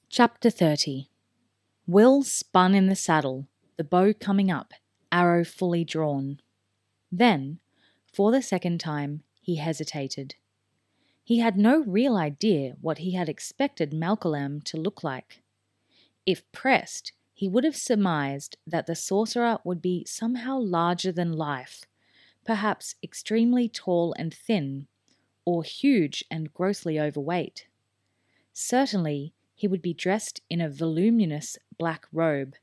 Chapter 30. Will spun in the saddle, the bow coming up, arrow fully drawn. Then, for the second time, he hesitated. He had no real idea what he had expected Malcolm to look like. If pressed, he would have surmised that the sorcerer would be somehow larger than life, perhaps extremely tall and thin, or huge and grossly overweight. Certainly, he would be dressed in a voluminous black robe,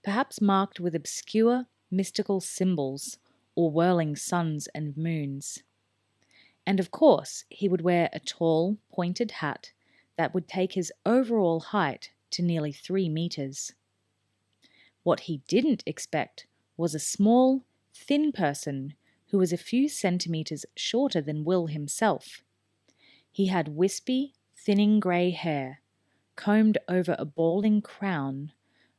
perhaps marked with obscure, mystical symbols or whirling suns and moons. And of course, he would wear a tall, pointed hat that would take his overall height to nearly 3 meters. What he didn't expect was a small, thin person who was a few centimeters shorter than Will himself. He had wispy, thinning grey hair, combed over a balding crown,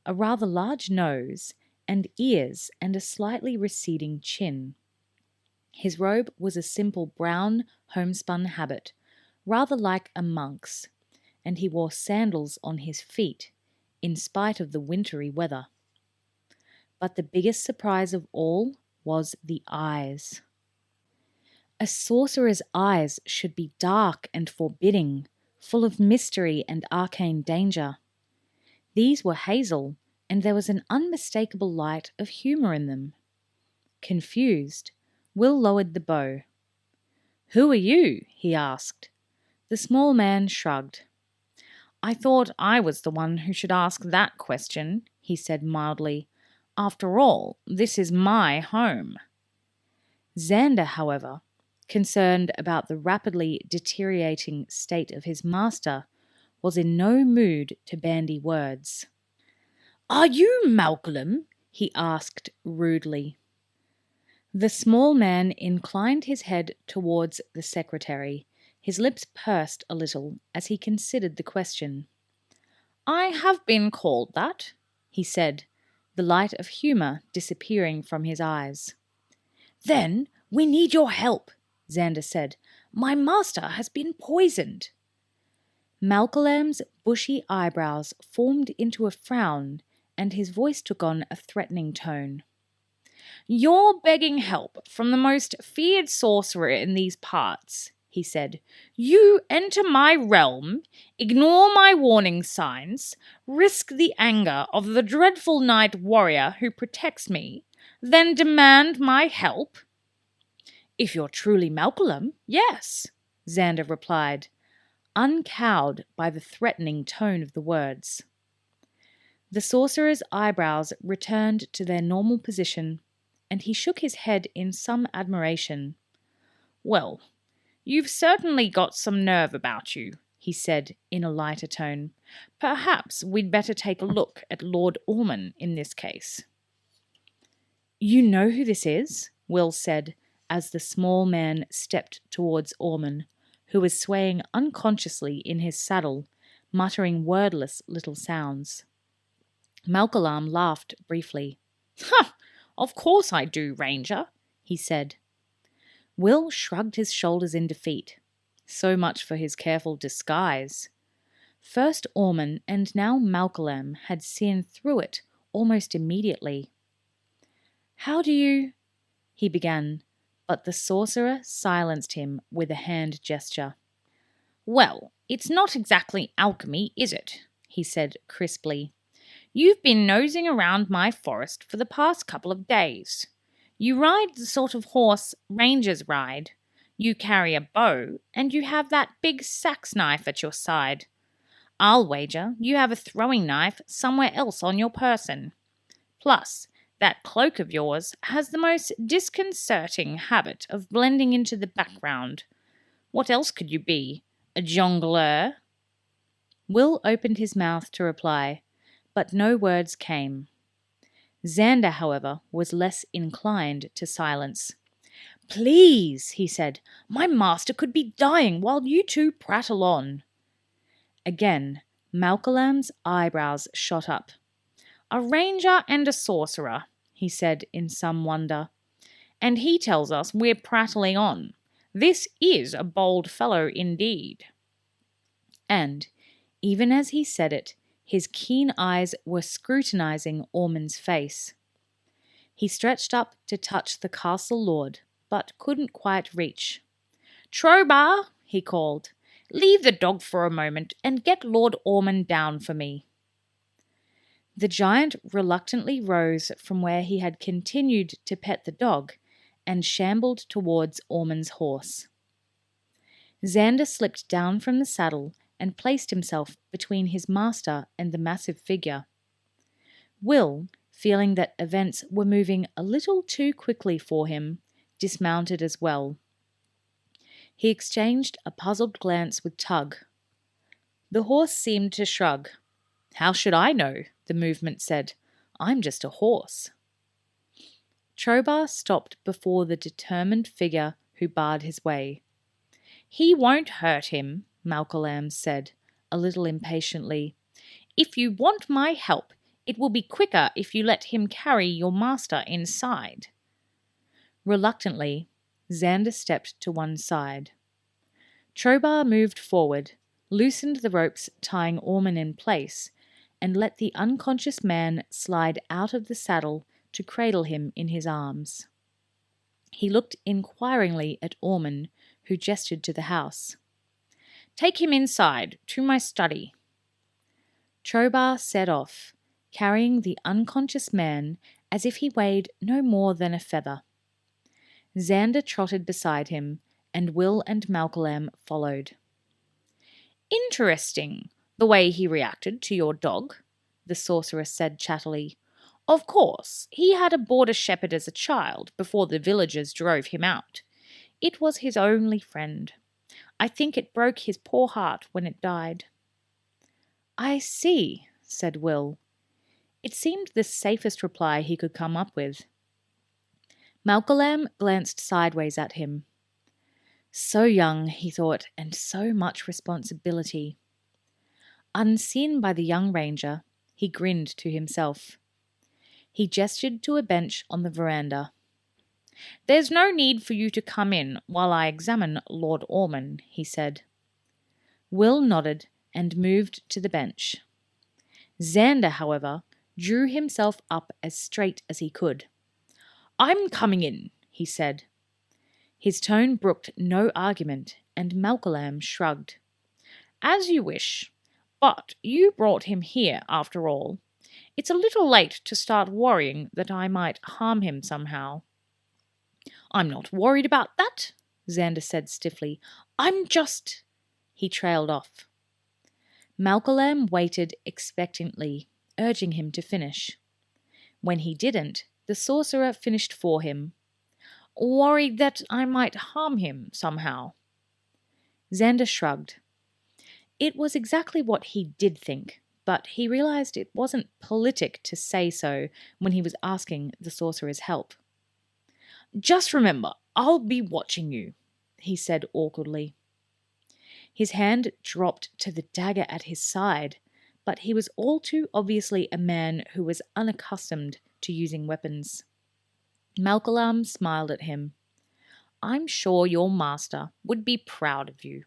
a rather large nose, and ears and a slightly receding chin. His robe was a simple brown homespun habit, rather like a monk's, and he wore sandals on his feet, in spite of the wintry weather. But the biggest surprise of all was the eyes. A sorcerer's eyes should be dark and forbidding, full of mystery and arcane danger. These were hazel, and there was an unmistakable light of humour in them. Confused, Will lowered the bow. "Who are you?" he asked. The small man shrugged. "I thought I was the one who should ask that question," he said mildly. "After all, this is my home." Zander, however, concerned about the rapidly deteriorating state of his master, was in no mood to bandy words. "Are you Malcolm?" he asked rudely. The small man inclined his head towards the secretary, his lips pursed a little as he considered the question. "I have been called that," he said, the light of humour disappearing from his eyes. "Then we need your help," Zander said. "My master has been poisoned." Malcolm's bushy eyebrows formed into a frown, and his voice took on a threatening tone. "You're begging help from the most feared sorcerer in these parts," he said. "You enter my realm, ignore my warning signs, risk the anger of the dreadful night warrior who protects me, then demand my help?" "If you're truly Malcolm, yes," Zander replied, uncowed by the threatening tone of the words. The sorcerer's eyebrows returned to their normal position, and he shook his head in some admiration. "Well, you've certainly got some nerve about you," he said in a lighter tone. "Perhaps we'd better take a look at Lord Orman in this case." "You know who this is?" Will said, as the small man stepped towards Orman, who was swaying unconsciously in his saddle, muttering wordless little sounds. Malcolm laughed briefly. "Ha! Of course I do, Ranger," he said. Will shrugged his shoulders in defeat. So much for his careful disguise. First Orman and now Malcolm had seen through it almost immediately. "How do you—" he began, but the sorcerer silenced him with a hand gesture. "Well, it's not exactly alchemy, is it?" he said crisply. "You've been nosing around my forest for the past couple of days. You ride the sort of horse rangers ride. You carry a bow, and you have that big sax knife at your side. I'll wager you have a throwing knife somewhere else on your person. Plus, that cloak of yours has the most disconcerting habit of blending into the background. What else could you be? A jongleur?" Will opened his mouth to reply, but no words came. Zander, however, was less inclined to silence. "Please," he said, "my master could be dying while you two prattle on." Again, Malcolm's eyebrows shot up. "A ranger and a sorcerer," he said in some wonder. "And he tells us we're prattling on. This is a bold fellow indeed." And, even as he said it, His keen eyes were scrutinizing Orman's face. He stretched up to touch the castle lord, but couldn't quite reach. "Trobar," he called, "leave the dog for a moment and get Lord Orman down for me." The giant reluctantly rose from where he had continued to pet the dog and shambled towards Orman's horse. Zander slipped down from the saddle and placed himself between his master and the massive figure. Will, feeling that events were moving a little too quickly for him, dismounted as well. He exchanged a puzzled glance with Tug. The horse seemed to shrug. "How should I know?" the movement said. "I'm just a horse." Trobar stopped before the determined figure who barred his way. "He won't hurt him," Malcolm said, a little impatiently. "If you want my help, it will be quicker if you let him carry your master inside." Reluctantly, Zander stepped to one side. Trobar moved forward, loosened the ropes tying Orman in place, and let the unconscious man slide out of the saddle to cradle him in his arms. He looked inquiringly at Orman, who gestured to the house. "Take him inside, to my study." Trobar set off, carrying the unconscious man as if he weighed no more than a feather. Zander trotted beside him, and Will and Malcolm followed. "Interesting, the way he reacted to your dog," the sorcerer said chattily. "Of course, he had a border shepherd as a child before the villagers drove him out. It was his only friend. I think it broke his poor heart when it died." "I see," said Will. It seemed the safest reply he could come up with. Malcolm glanced sideways at him. So young, he thought, and so much responsibility. Unseen by the young ranger, he grinned to himself. He gestured to a bench on the veranda. "There's no need for you to come in while I examine Lord Orman," he said. Will nodded and moved to the bench. Zander, however, drew himself up as straight as he could. "I'm coming in," he said. His tone brooked no argument, and Malcolm shrugged. "As you wish. But you brought him here, after all. It's a little late to start worrying that I might harm him somehow." "I'm not worried about that," Zander said stiffly. "I'm just—" He trailed off. Malcolm waited expectantly, urging him to finish. When he didn't, the sorcerer finished for him. "Worried that I might harm him somehow." Zander shrugged. It was exactly what he did think, but he realized it wasn't politic to say so when he was asking the sorcerer's help. "Just remember, I'll be watching you," he said awkwardly. His hand dropped to the dagger at his side, but he was all too obviously a man who was unaccustomed to using weapons. Malcolm smiled at him. "I'm sure your master would be proud of you.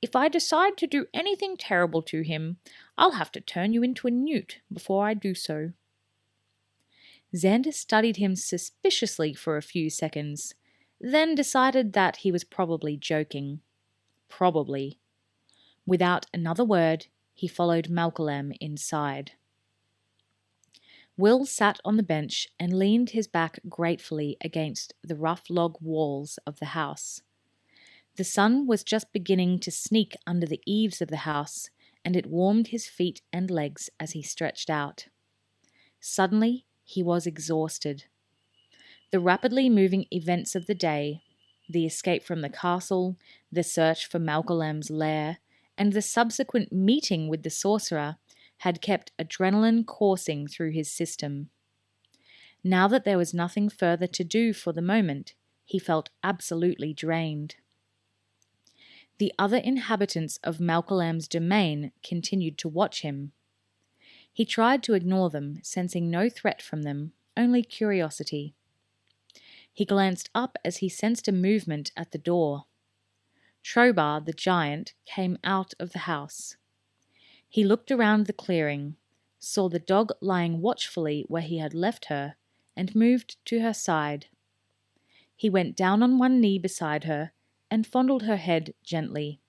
If I decide to do anything terrible to him, I'll have to turn you into a newt before I do so." Zander studied him suspiciously for a few seconds, then decided that he was probably joking. Probably. Without another word, he followed Malcolm inside. Will sat on the bench and leaned his back gratefully against the rough log walls of the house. The sun was just beginning to sneak under the eaves of the house, and it warmed his feet and legs as he stretched out. Suddenly, he was exhausted. The rapidly moving events of the day, the escape from the castle, the search for Malcolm's lair, and the subsequent meeting with the sorcerer had kept adrenaline coursing through his system. Now that there was nothing further to do for the moment, he felt absolutely drained. The other inhabitants of Malcolm's domain continued to watch him. He tried to ignore them, sensing no threat from them, only curiosity. He glanced up as he sensed a movement at the door. Trobar, the giant, came out of the house. He looked around the clearing, saw the dog lying watchfully where he had left her, and moved to her side. He went down on one knee beside her and fondled her head gently.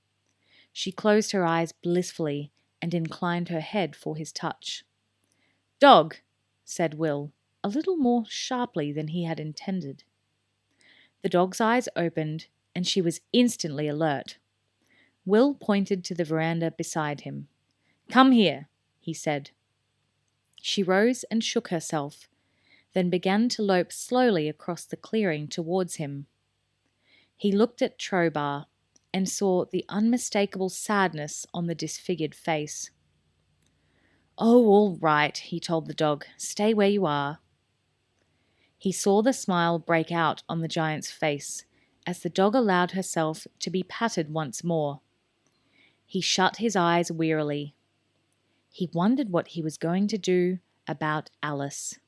She closed her eyes blissfully and inclined her head for his touch. "Dog," said Will, a little more sharply than he had intended. The dog's eyes opened, and she was instantly alert. Will pointed to the veranda beside him. "Come here," he said. She rose and shook herself, then began to lope slowly across the clearing towards him. He looked at Trobar and saw the unmistakable sadness on the disfigured face. "Oh, all right," he told the dog. "Stay where you are." He saw the smile break out on the giant's face as the dog allowed herself to be patted once more. He shut his eyes wearily. He wondered what he was going to do about Alice.